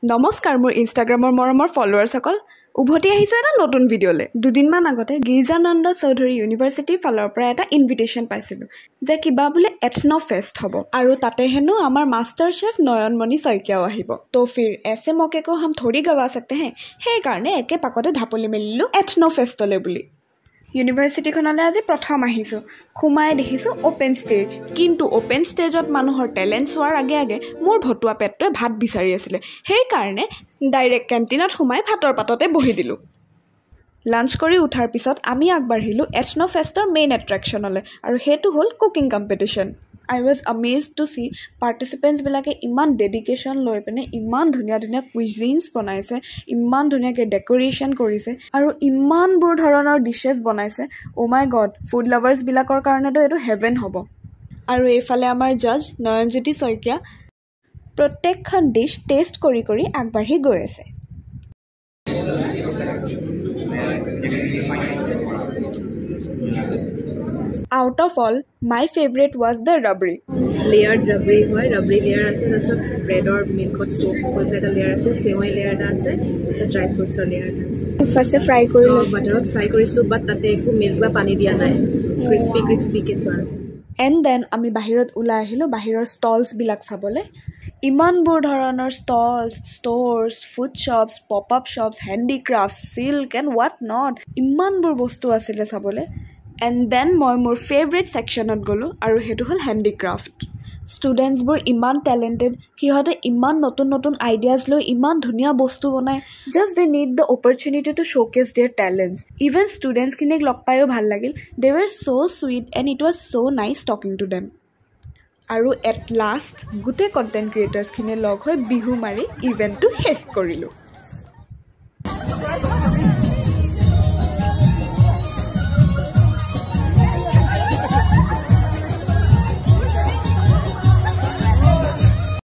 নমস্কাৰ মোৰ ইনষ্টাগ্ৰামৰ মৰমৰ ফলোৱাৰসকল উভতি আহিছো এটা নতুন ভিডিঅ'লে দুদিনমান আগতে গিৰ্জানন্দ চৌধুৰী ইউনিভাৰ্চিটিৰ ফালৰ পৰা এটা ইনভিটেশ্যন পাইছিলোঁ যে কিবা বোলে এথনো ফেষ্ট হ'ব আৰু তাতে হেনো আমাৰ মাষ্টাৰ চেফ নয়নমণি শইকীয়াও আহিব তো ফিৰ এছে মৌকে কো হাম থোड़ी গवा सकते हैं সেইকাৰণে একে পাকতে ঢাপলি মেলিলোঁ এথনো ফেষ্টলে বুলি ইউনিভাৰ্চিটিখনলৈ আজি প্ৰথম আহিছোঁ সোমাই দেখিছোঁ অ'পেন ষ্টেজ কিন্তু অ'পেন ষ্টেজত মানুহৰ টেলেণ্ট চোৱাৰ আগে আগে মোৰ ভতুৱা পেটটোৱে ভাত বিচাৰি আছিলে সেইকাৰণে ডাইৰেক্ট কেণ্টিনত সোমাই ভাতৰ পাততে বহি দিলোঁ লাঞ্চ কৰি উঠাৰ পিছত আমি আগবাঢ়িলোঁ এথনো ফেষ্টৰ মেইন এট্ৰেকশ্যনলৈ আৰু সেইটো হ'ল cooking competition I was amazed to see participants বিলাকে ইমান ডেডিকেশ্যন লৈ পিনে ইমান ধুনীয়া ধুনীয়া কুইজিনছ বনাইছে ইমান ধুনীয়াকৈ ডেকোৰেশ্যন কৰিছে আৰু ইমানবোৰ ধৰণৰ ডিছেছ বনাইছে অ' মাই গড ফুড লাভাৰ্ছবিলাকৰ কাৰণেতো এইটো হেভেন হ'ব আৰু এইফালে আমাৰ জাজ নয়নজ্যোতি শইকীয়া প্ৰত্যেকখন ডিছ টেষ্ট কৰি কৰি আগবাঢ়ি গৈ আছে Out of all, my favorite was the rabri. Layered rabri hoy rabri layer ase jaso bread or milk or soup hoy eta layer ase sewai layer ta ase ase dry fruits or layer ta ase First fry kori butter fry korisu but tate eku milk ba pani dia nai crispy ke ase and then ami bahirot ulai ahilo bahiror stalls bilak sabole ইমানবোৰ ধৰণৰ stalls stores food shops pop up shops handicrafts silk and what not ইমানবোৰ বস্তু আছিলে চাবলৈ and then মই মোৰ favourite ছেকশ্যনত গ'লোঁ আৰু সেইটো হ'ল হেণ্ডিক্ৰাফ্ট ষ্টুডেণ্টছবোৰ ইমান টেলেণ্টেড সিহঁতে ইমান নতুন নতুন আইডিয়াছ লৈ ইমান ধুনীয়া বস্তু বনায় just they need the opportunity to showcase their talents even ষ্টুডেণ্টছখিনিক লগ পায়ো ভাল লাগিল they were so' sweet and it was so' nice talking to them আৰু এট লাষ্ট গোটেই কণ্টেণ্ট ক্ৰিয়েটাৰ্ছখিনিয়ে লগ হৈ বিহু মাৰি ইভেণ্টটো শেষ কৰিলোঁ